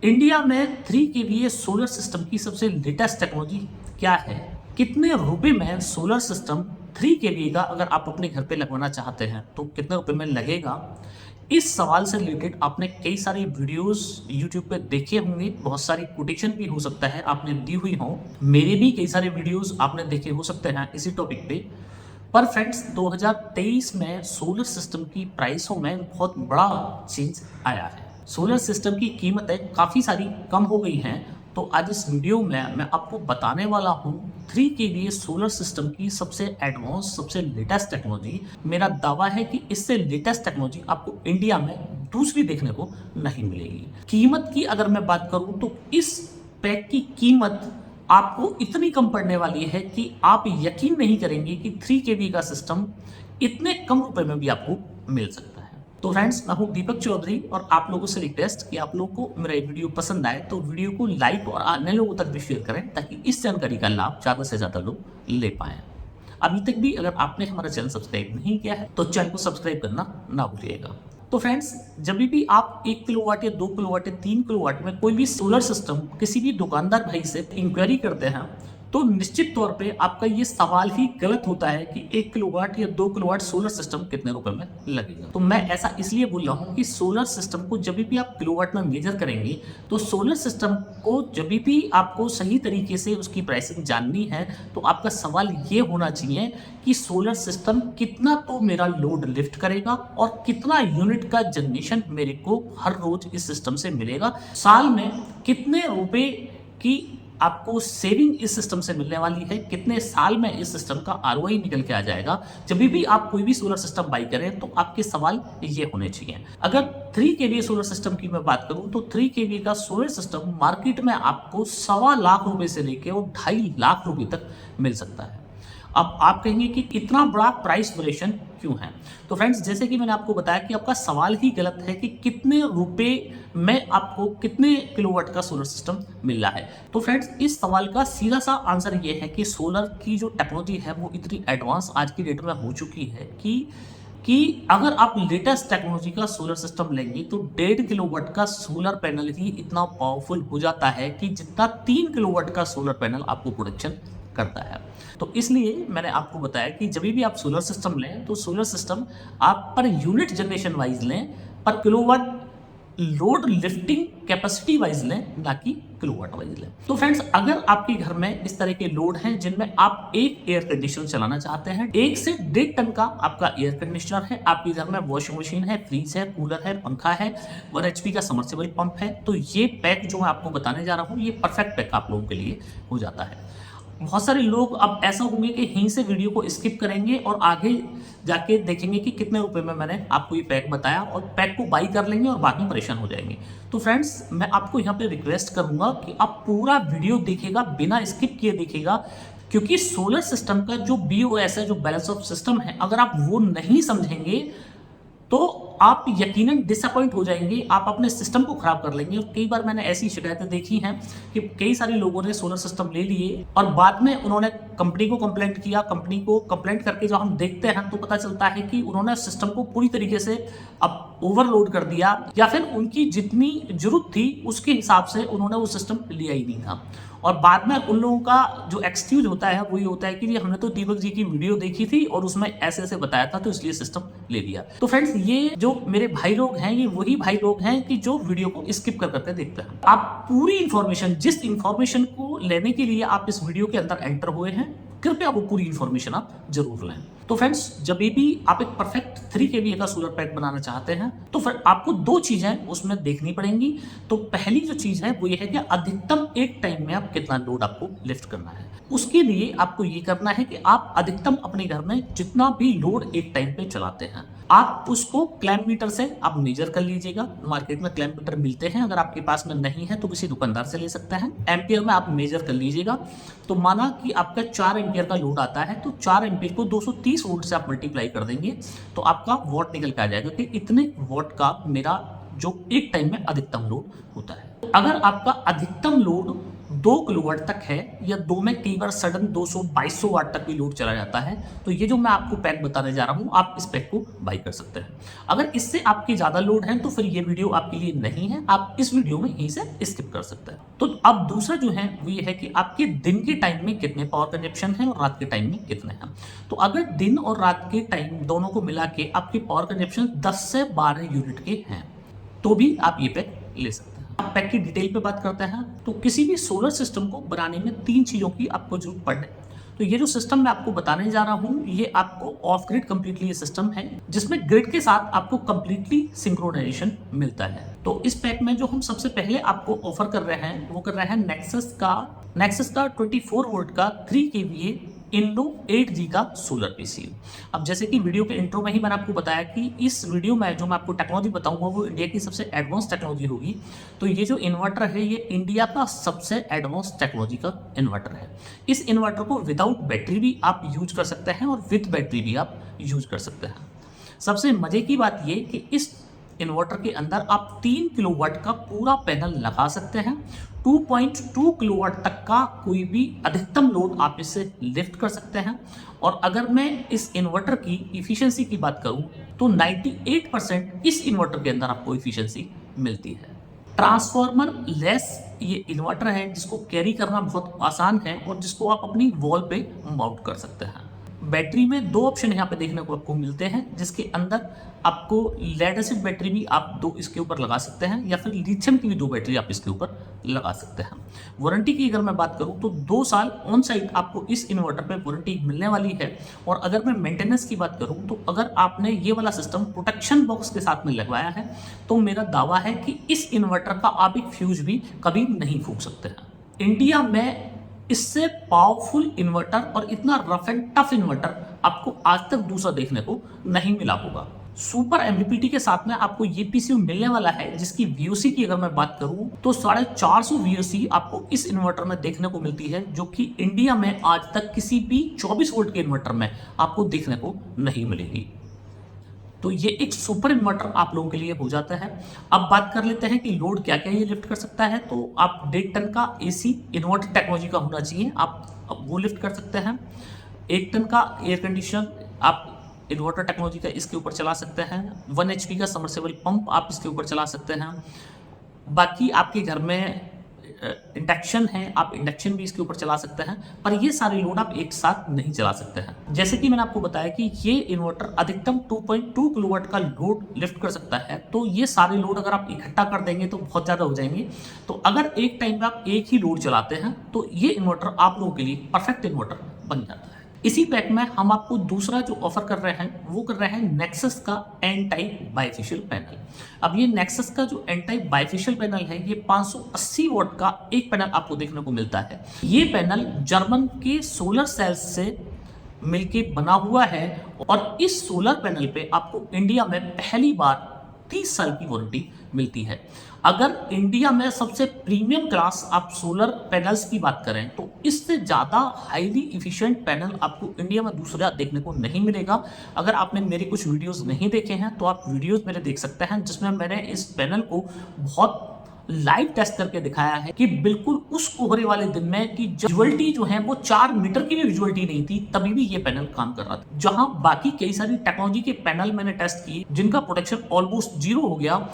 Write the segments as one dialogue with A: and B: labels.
A: India में 3 KVA solar system की सबसे लेटेस्ट टेक्नोलॉजी क्या है? कितने रुपए में सोलर सिस्टम 3 केवीए का अगर आप अपने घर पे लगवाना चाहते हैं तो कितने रुपए में लगेगा? इस सवाल से रिलेटेड आपने कई सारी वीडियोस YouTube पे देखे होंगे, बहुत सारी कोटेशन भी हो सकता है आपने दी हुई हो, मेरे भी कई सारे वीडियोस आपने देखे हो सकते हैं इसी टॉपिक पे। पर फ्रेंड्स 2023 में सोलर सिस्टम की प्राइसों में बहुत बड़ा चेंज आया है। सोलर सिस्टम की कीमतें काफ़ी सारी कम हो गई हैं, तो आज इस वीडियो में मैं आपको बताने वाला हूँ 3 केवीए सोलर सिस्टम की सबसे एडवांस, सबसे लेटेस्ट टेक्नोलॉजी। मेरा दावा है कि इससे लेटेस्ट टेक्नोलॉजी आपको इंडिया में दूसरी देखने को नहीं मिलेगी। कीमत की अगर मैं बात करूँ तो इस पैक की कीमत आपको इतनी कम पड़ने वाली है कि आप यकीन नहीं करेंगे कि 3 केवी का सिस्टम इतने कम रुपए में भी आपको मिल सकता है। तो फ्रेंड्स, मैं हूं दीपक चौधरी और आप लोगों से रिक्वेस्ट कि आप लोगों को मेरा वीडियो पसंद आए तो वीडियो को लाइक और अन्य लोगों तक भी शेयर करें ताकि इस जानकारी का लाभ ज़्यादा से ज़्यादा लोग ले पाएं। अभी तक भी अगर आपने हमारा चैनल सब्सक्राइब नहीं किया है तो चैनल को सब्सक्राइब करना ना भूलिएगा। तो फ्रेंड्स, जब भी आप 1 किलोवाट या 2 किलोवाट या 3 किलोवाट में कोई भी सोलर सिस्टम किसी भी दुकानदार भाई से इंक्वायरी करते हैं तो निश्चित तौर पे आपका ये सवाल ही गलत होता है कि 1 किलोवाट या 2 किलोवाट सोलर सिस्टम कितने रुपए में लगेगा। तो मैं ऐसा इसलिए बोल रहा हूँ कि सोलर सिस्टम को जब भी आप किलोवाट में मेजर करेंगे तो सोलर सिस्टम को जब भी आपको सही तरीके से उसकी प्राइसिंग जाननी है तो आपका सवाल ये होना चाहिए कि सोलर सिस्टम कितना तो मेरा लोड लिफ्ट करेगा और कितना यूनिट का जनरेशन मेरे को हर रोज इस सिस्टम से मिलेगा, साल में कितने रुपए की आपको सेविंग इस सिस्टम से मिलने वाली है, कितने साल में इस सिस्टम का आरओआई निकल के आ जाएगा। जब भी आप कोई भी सोलर सिस्टम बाई करें तो आपके सवाल ये होने चाहिए। अगर 3 केवीए सोलर सिस्टम की मैं बात करूं तो 3 केवीए का सोलर सिस्टम मार्केट में आपको 1.25 लाख रुपए से लेकर और 2.5 लाख रुपए तक मिल सकता है। अब आप कहेंगे कि इतना बड़ा प्राइस वेरिएशन क्यों है? तो फ्रेंड्स, जैसे कि मैंने आपको बताया कि आपका सवाल ही गलत है कि कितने रुपए में आपको कितने किलोवाट का सोलर सिस्टम मिल रहा है। तो फ्रेंड्स, इस सवाल का सीधा सा आंसर ये है कि सोलर की जो टेक्नोलॉजी है वो इतनी एडवांस आज की डेट में हो चुकी है कि अगर आप लेटेस्ट टेक्नोलॉजी का सोलर सिस्टम लेंगे तो 1.5 किलोवाट का सोलर पैनल ही इतना पावरफुल हो जाता है कि जितना 3 किलोवाट का सोलर पैनल आपको प्रोडक्शन करता है। तो इसलिए मैंने आपको बताया कि जब भी आप सोलर सिस्टम लें तो सोलर सिस्टम आप पर यूनिट जनरेशन वाइज लें, पर kilowatt load lifting capacity wise लें, ना कि किलोवाट वाइज लें। तो फ्रेंड्स, अगर आपके घर में इस तरह के लोड हैं जिनमें आप एक एयर कंडीशनर चलाना चाहते हैं, 1 से 1.5 टन का आपका एयर कंडीशनर है, आपके घर में वॉशिंग मशीन है, फ्रिज है, कूलर है, पंखा है, 1 HP का समर्सिबल पंप है, तो ये पैक जो मैं आपको बताने जा रहा हूँ ये परफेक्ट पैक आप लोगों के लिए हो जाता है। बहुत सारे लोग अब ऐसा होंगे कि यहीं से वीडियो को स्किप करेंगे और आगे जाके देखेंगे कि कितने रुपए में मैंने आपको ये पैक बताया और पैक को बाई कर लेंगे और बाद में परेशान हो जाएंगे। तो फ्रेंड्स, मैं आपको यहाँ पे रिक्वेस्ट करूंगा कि आप पूरा वीडियो देखिएगा, बिना स्किप किए देखिएगा, क्योंकि सोलर सिस्टम का जो BOS है, जो बैलेंस ऑफ सिस्टम है, अगर आप वो नहीं समझेंगे तो आप यकीनन डिसअपॉइंट हो जाएंगे, आप अपने सिस्टम को खराब कर लेंगे। और कई बार मैंने ऐसी शिकायतें देखी हैं कि कई सारे लोगों ने सोलर सिस्टम ले लिए और बाद में उन्होंने कंपनी को कंप्लेंट किया। कंपनी को कंप्लेंट करके जब हम देखते हैं तो पता चलता है कि उन्होंने सिस्टम को पूरी तरीके से अब ओवरलोड कर दिया, या फिर उनकी जितनी जरूरत थी उसके हिसाब से उन्होंने वो सिस्टम लिया ही नहीं था। और बाद में उन लोगों का जो एक्सक्यूज होता है वो ये होता है कि जी हमने तो दीपक जी की वीडियो देखी थी और उसमें ऐसे ऐसे बताया था तो इसलिए सिस्टम ले लिया। तो फ्रेंड्स, ये जो मेरे भाई लोग हैं ये वही भाई लोग हैं कि जो वीडियो को स्किप कर करके देखते हैं। आप पूरी इंफॉर्मेशन, जिस इंफॉर्मेशन को लेने के लिए आप इस वीडियो के अंदर एंटर हुए हैं, कृपया वो पूरी इंफॉर्मेशन आप जरूर लें। तो फ्रेंड्स, जब भी आप एक परफेक्ट 3 केवीए का सोलर पैक बनाना चाहते हैं तो फिर आपको 2 चीजें उसमें देखनी पड़ेंगी। तो पहली जो चीज है वो ये है कि अधिकतम एक टाइम में आप कितना लोड आपको लिफ्ट करना है। उसके लिए आपको ये करना है कि आप अधिकतम अपने घर में जितना भी लोड एक टाइम पे चलाते हैं आप उसको क्लैम्प मीटर से आप मेजर कर लीजिएगा। मार्केट में क्लैम्प मीटर मिलते हैं, अगर आपके पास में नहीं है तो किसी दुकानदार से ले सकते हैं। एम्पियर में आप मेजर कर लीजिएगा। तो माना कि आपका 4 एम्पियर का लोड आता है तो 4 एम्पियर को 230 वोल्ट से आप मल्टीप्लाई कर देंगे तो आपका वॉट निकल के आ जाएगा कि इतने वॉट का मेरा जो एक टाइम में अधिकतम लोड होता है। तो अगर आपका अधिकतम लोड 2 किलोवाट तक है, या 2 में कई बार सडन 200-2200 वाट तक भी लोड चला जाता है। तो ये जो मैं आपको पैक बताने जा रहा हूँ, आप इस पैक को बाई कर सकते हैं। अगर इससे आपकी ज़्यादा लोड है तो फिर ये वीडियो आपके लिए नहीं है, आप इस वीडियो में यहीं से स्किप कर सकते हैं। तो अब दूसरा जो है वो ये है कि आपके दिन के टाइम में कितने पावर कंजप्शन है और रात के टाइम में कितने हैं। तो अगर दिन और रात के टाइम दोनों को मिला के आपके पावर कंजप्शन 10 से 12 यूनिट के हैं तो भी आप ये पैक ले सकते हैं। आप पैक की डिटेल पे बात करते हैं तो किसी भी सोलर सिस्टम को बनाने में 3 चीज़ों की आपको जरूरत पड़े। तो ये जो सिस्टम मैं आपको बताने जा रहा हूँ, ये आपको ऑफ ग्रिड कंप्लीटली ये सिस्टम है, जिसमें ग्रिड के साथ आपको कंप्लीटली सिंक्रोनाइजेशन मिलता है। तो इस पैक में जो हम सबसे पहले आपको ऑफर कर रहे हैं वो कर रहे हैं नेक्सस का 24 वोल्ट का 3 kVA इंडो 8G का सोलर पीसी। अब जैसे कि वीडियो के इंट्रो में ही मैंने आपको बताया कि इस वीडियो में जो मैं आपको टेक्नोलॉजी बताऊंगा वो इंडिया की सबसे एडवांस टेक्नोलॉजी होगी। तो ये जो इन्वर्टर है ये इंडिया का सबसे एडवांस टेक्नोलॉजी का इन्वर्टर है। इस इन्वर्टर को विदाउट बैटरी भी आप यूज कर सकते हैं और विद बैटरी भी आप यूज कर सकते हैं। सबसे मजे की बात ये कि इस इन्वर्टर के अंदर आप 3 किलोवाट का पूरा पैनल लगा सकते हैं। 2.2 किलोवाट तक का कोई भी अधिकतम लोड आप इससे लिफ्ट कर सकते हैं। और अगर मैं इस इन्वर्टर की इफिशियंसी की बात करूं तो 98% इस इन्वर्टर के अंदर आपको इफिशियंसी मिलती है। ट्रांसफॉर्मर लेस ये इन्वर्टर है जिसको कैरी करना बहुत आसान है और जिसको आप अपनी वॉल पे माउंट कर सकते हैं। बैटरी में 2 ऑप्शन यहाँ पे देखने को आपको मिलते हैं, जिसके अंदर आपको लेड एसिड बैटरी भी आप 2 इसके ऊपर लगा सकते हैं या फिर लिथियम की भी 2 बैटरी आप इसके ऊपर लगा सकते हैं। वारंटी की अगर मैं बात करूँ तो 2 साल ऑन साइट आपको इस इन्वर्टर पे वारंटी मिलने वाली है। और अगर मैं मेंटेनेंस की बात करूँ तो अगर आपने ये वाला सिस्टम प्रोटेक्शन बॉक्स के साथ में लगवाया है तो मेरा दावा है कि इस इन्वर्टर का आप एक फ्यूज भी कभी नहीं फूंक सकते हैं। इंडिया में इससे पावरफुल इन्वर्टर और इतना रफ एंड टफ इन्वर्टर आपको आज तक दूसरा देखने को नहीं मिला होगा। सुपर एमपीपीटी के साथ में आपको ये पीसीयू मिलने वाला है, जिसकी वीओसी की अगर मैं बात करूं तो 450 वीओसी आपको इस इन्वर्टर में देखने को मिलती है, जो कि इंडिया में आज तक किसी भी 24 वोल्ट के इन्वर्टर में आपको देखने को नहीं मिलेगी। तो ये एक सुपर इन्वर्टर आप लोगों के लिए हो जाता है। अब बात कर लेते हैं कि लोड क्या क्या ये लिफ्ट कर सकता है। तो आप 1.5 टन का एसी इन्वर्टर टेक्नोलॉजी का होना चाहिए, आप वो लिफ्ट कर सकते हैं। 1 टन का एयर कंडीशनर आप इन्वर्टर टेक्नोलॉजी का इसके ऊपर चला सकते हैं। 1 HP का सबमर्सिबल पंप आप इसके ऊपर चला सकते हैं। बाकी आपके घर में इंडक्शन है, आप इंडक्शन भी इसके ऊपर चला सकते हैं, पर ये सारे लोड आप एक साथ नहीं चला सकते हैं। जैसे कि मैंने आपको बताया कि ये इन्वर्टर अधिकतम 2.2 किलोवाट का लोड लिफ्ट कर सकता है। तो ये सारे लोड अगर आप इकट्ठा कर देंगे तो बहुत ज़्यादा हो जाएंगे। तो अगर एक टाइम पे आप एक ही लोड चलाते हैं तो ये इन्वर्टर आप लोगों के लिए परफेक्ट इन्वर्टर बन जाता है। इसी पैक में हम आपको दूसरा जो ऑफर कर रहे हैं वो कर रहे हैं नेक्सस का एन टाइप बाइफेशियल पैनल। अब ये नेक्सस का जो एन टाइप बाइफेशियल पैनल है ये 580 वॉट का एक पैनल आपको देखने को मिलता है। ये पैनल जर्मन के सोलर सेल्स से मिलके बना हुआ है और इस सोलर पैनल पे आपको इंडिया में पहली बार 30 साल की वारंटी मिलती है। अगर इंडिया में सबसे प्रीमियम क्लास आप सोलर पैनल्स की बात करें तो इससे ज़्यादा हाईली इफिशिएंट पैनल आपको इंडिया में दूसरा देखने को नहीं मिलेगा। अगर आपने मेरे कुछ वीडियोस नहीं देखे हैं तो आप वीडियोस मेरे देख सकते हैं, जिसमें मैंने इस पैनल को बहुत लाइव टेस्ट करके दिखाया है कि बिल्कुल उस कोहरे वाले दिन में कि विजुअलिटी जो है वो 4 मीटर की भी विजुअलिटी नहीं थी, तभी भी ये पैनल काम कर रहा था। जहां बाकी कई सारी टेक्नोलॉजी के पैनल मैंने टेस्ट किए जिनका प्रोटेक्शन ऑलमोस्ट 0 हो गया,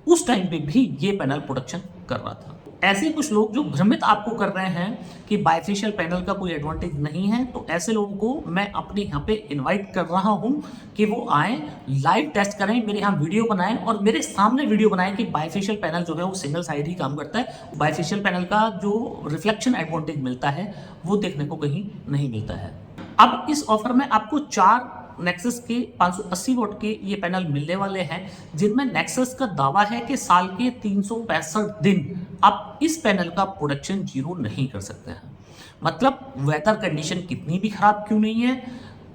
A: उस टाइम पे भी ये पैनल प्रोटेक्शन कर रहा था। ऐसे कुछ लोग जो भ्रमित आपको कर रहे हैं कि बाइफेशियल पैनल का कोई एडवांटेज नहीं है, तो ऐसे लोगों को मैं अपने यहाँ पे इनवाइट कर रहा हूँ कि वो आएँ, लाइव टेस्ट करें, मेरे यहाँ वीडियो बनाएं और मेरे सामने वीडियो बनाएं कि बाइफेशियल पैनल जो है वो सिंगल साइड ही काम करता है। बाइफेशियल पैनल का जो रिफ्लेक्शन एडवांटेज मिलता है वो देखने को कहीं नहीं मिलता है। अब इस ऑफर में आपको 4 नेक्सस के 580 वोट के ये पैनल मिलने वाले हैं, जिनमें नेक्सस का दावा है कि साल के 365 दिन आप इस पैनल का प्रोडक्शन 0 नहीं कर सकते हैं। मतलब वेदर कंडीशन कितनी भी खराब क्यों नहीं है,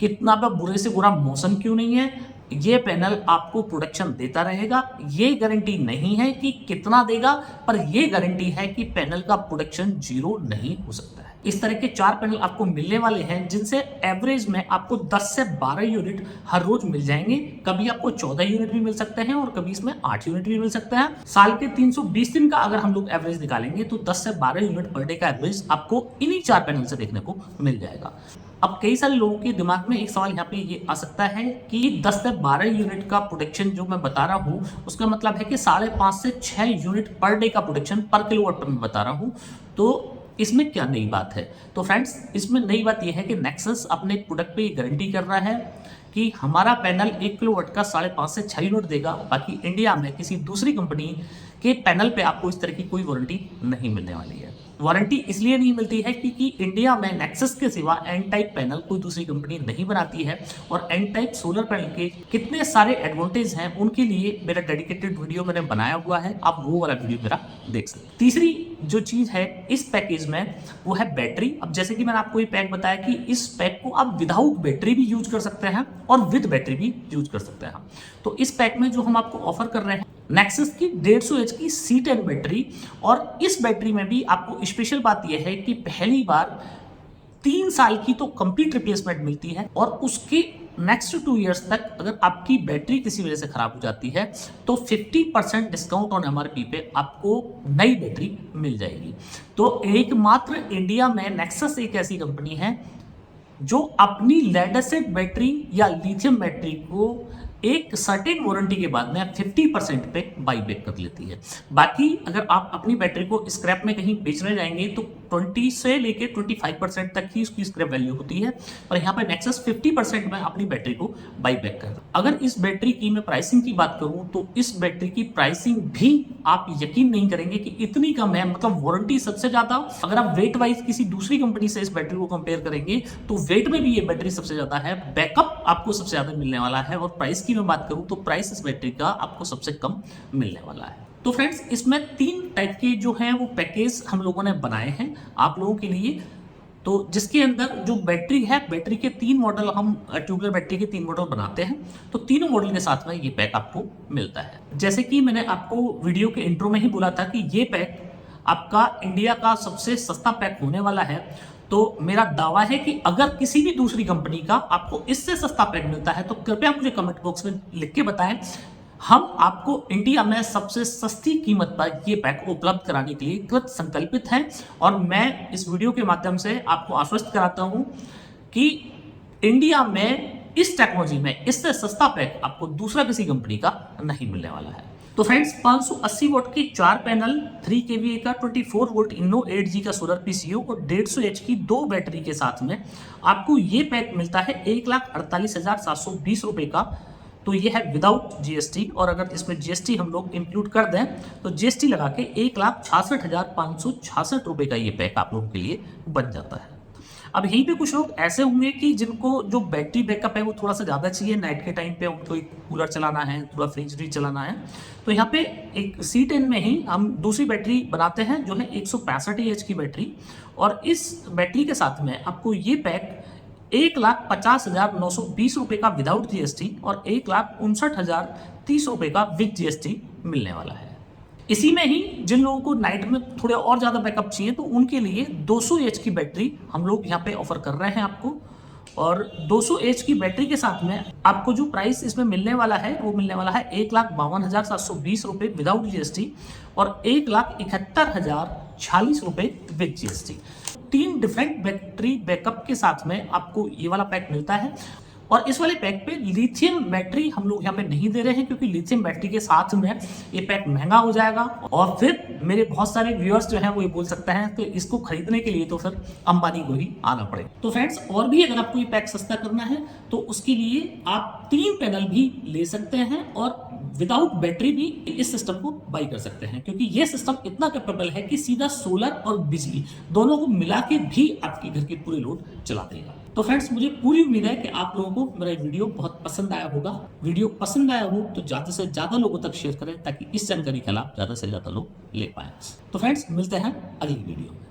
A: कितना भी बुरे से बुरा मौसम क्यों नहीं है, ये पैनल आपको प्रोडक्शन देता रहेगा। ये गारंटी नहीं है कि कितना देगा, पर ये गारंटी है कि पैनल का प्रोडक्शन 0 नहीं हो सकता है। इस तरह के 4 पैनल आपको मिलने वाले हैं, जिनसे एवरेज में आपको 10 से 12 यूनिट हर रोज मिल जाएंगे। कभी आपको 14 यूनिट भी मिल सकते हैं और कभी इसमें 8 यूनिट भी मिल सकते हैं। साल के 320 दिन का अगर हम लोग एवरेज निकालेंगे तो 10 से 12 यूनिट पर डे का एवरेज आपको इन्हीं 4 पैनल से देखने को मिल जाएगा। अब कई सारे लोगों के दिमाग में एक सवाल यहाँ पे ये आ सकता है कि 10 से 12 यूनिट का प्रोटेक्शन जो मैं बता रहा हूँ, उसका मतलब है कि 5.5 से 6 यूनिट पर डे का प्रोटेक्शन पर किलोवाट पर मैं बता रहा हूँ। तो इसमें क्या नई बात है? तो फ्रेंड्स, इसमें नई बात यह है कि नेक्सस अपने प्रोडक्ट पे गारंटी कर रहा है कि हमारा पैनल 1 किलोवाट का 5.5 से 6 यूनिट देगा। बाकी इंडिया में किसी दूसरी कंपनी के पैनल पे आपको इस तरह की कोई वारंटी नहीं मिलने वाली है। वारंटी इसलिए नहीं मिलती है क्योंकि इंडिया में नेक्सस के सिवा एन टाइप पैनल कोई दूसरी कंपनी नहीं बनाती है, और एन टाइप सोलर पैनल के कितने सारे एडवांटेज हैं उनके लिए मेरा डेडिकेटेड वीडियो मैंने बनाया हुआ है, आप वो वाला वीडियो मेरा देख सकते हैं। तीसरी जो चीज़ है इस पैकेज में वो है बैटरी। अब जैसे कि मैंने आपको ये पैक बताया कि इस पैक को आप विदाउट बैटरी भी यूज कर सकते हैं और विद बैटरी भी यूज कर सकते हैं। तो इस पैक में जो हम आपको ऑफर कर रहे हैं नेक्सस की 150H की C10 बैटरी, और इस बैटरी में भी आपको स्पेशल बात यह है कि पहली बार 3 साल की तो कंप्लीट रिप्लेसमेंट मिलती है, और उसके नेक्स्ट 2 इयर्स तक अगर आपकी बैटरी किसी वजह से खराब हो जाती है तो 50% डिस्काउंट ऑन MRP पे आपको नई बैटरी मिल जाएगी। तो एकमात्र इंडिया में नेक्सस एक ऐसी कंपनी है जो अपनी लेड एसिड बैटरी या लिथियम बैटरी को एक सर्टेन वारंटी के बाद में 50% पे बाई बैक कर लेती है। बाकी अगर आप अपनी बैटरी को स्क्रैप में कहीं बेचने जाएंगे तो 20 से लेके 25% तक ही उसकी स्क्रैप वैल्यू होती है, और यहाँ पे नेक्सस 50% में अपनी बैटरी को बाई बैक कर। अगर इस बैटरी की मैं प्राइसिंग की बात करूँ तो इस बैटरी की प्राइसिंग भी आप यकीन नहीं करेंगे कि इतनी कम है। मतलब वारंटी सबसे ज़्यादा, अगर आप वेट वाइज किसी दूसरी कंपनी से इस बैटरी को कंपेयर करेंगे तो वेट में भी ये बैटरी सबसे ज़्यादा है, बैकअप आपको सबसे ज़्यादा मिलने वाला है, और प्राइस की मैं बात करूं तो प्राइस इस बैटरी का आपको सबसे कम मिलने वाला है। तो फ्रेंड्स, इसमें 3 टाइप के जो हैं वो पैकेज हम लोगों ने बनाए हैं आप लोगों के लिए। तो जिसके अंदर जो बैटरी है, बैटरी के 3 मॉडल, हम ट्यूबलर बैटरी के 3 मॉडल बनाते हैं, तो तीनों मॉडल के साथ में ये पैक आपको मिलता है। जैसे कि मैंने आपको वीडियो के इंट्रो में ही बोला था कि ये पैक आपका इंडिया का सबसे सस्ता पैक होने वाला है। तो मेरा दावा है कि अगर किसी भी दूसरी कंपनी का आपको इससे सस्ता पैक मिलता है तो कृपया मुझे कमेंट बॉक्स में लिख के बताएं। हम आपको इंडिया में सबसे सस्ती कीमत पर ये पैक उपलब्ध कराने के लिए कृत संकल्पित हैं, और मैं इस वीडियो के माध्यम से आपको आश्वस्त कराता हूं कि इंडिया में इस टेक्नोलॉजी में इससे सस्ता पैक आपको दूसरा किसी कंपनी का नहीं मिलने वाला है। तो फ्रेंड्स, 580 वोट के 4 पैनल, 3 kVA का 24 वोल्ट इनो 8G का सोलर PCO और 150H की 2 बैटरी के साथ में आपको ये पैक मिलता है 1,48,720 रुपये का। तो ये है विदाउट GST, और अगर इसमें GST हम लोग इंक्लूड कर दें तो GST लगा के 1,66,566 रुपये का ये पैक आप लोगों के लिए बन जाता है। अब यहीं पे कुछ लोग ऐसे होंगे कि जिनको जो बैटरी बैकअप है वो थोड़ा सा ज़्यादा चाहिए, नाइट के टाइम पे उनको एक कूलर चलाना है, थोड़ा फ्रिज भी चलाना है, तो यहाँ पे एक C10 में ही हम दूसरी बैटरी बनाते हैं जो है 165Ah की बैटरी, और इस बैटरी के साथ में आपको ये पैक 1,50,920 रुपये का विदाउट GST और 1,59,030 रुपये का विद GST मिलने वाला है। इसी में ही जिन लोगों को नाइट में थोड़े और ज़्यादा बैकअप चाहिए तो उनके लिए 200H की बैटरी हम लोग यहाँ पे ऑफर कर रहे हैं आपको, और 200H की बैटरी के साथ में आपको जो प्राइस इसमें मिलने वाला है वो मिलने वाला है 1,52,720 रुपये विदाउट GST और 1,71,046 रुपये with GST। 3 different battery backup के साथ में आपको ये वाला पैक मिलता है, और इस वाले पैक पे लिथियम बैटरी हम लोग यहाँ पे नहीं दे रहे हैं क्योंकि लिथियम बैटरी के साथ में ये पैक महंगा हो जाएगा, और फिर मेरे बहुत सारे व्यूअर्स जो हैं वो ये बोल सकते हैं तो इसको खरीदने के लिए तो फिर अंबानी को ही आना पड़ेगा। तो फ्रेंड्स, और भी अगर आपको ये पैक सस्ता करना है तो उसके लिए आप 3 पैनल भी ले सकते हैं और विदाउट बैटरी भी इस सिस्टम को बाई कर सकते हैं, क्योंकि ये सिस्टम इतना कैपेबल है कि सीधा सोलर और बिजली दोनों को मिला के भी आपके घर के पूरे लोड चला देगा। तो फ्रेंड्स, मुझे पूरी उम्मीद है कि आप लोगों को मेरा वीडियो बहुत पसंद आया होगा। वीडियो पसंद आया हो तो ज़्यादा से ज़्यादा लोगों तक शेयर करें ताकि इस जानकारी का लाभ ज़्यादा से ज़्यादा लोग ले पाएं। तो फ्रेंड्स, मिलते हैं अगली वीडियो में।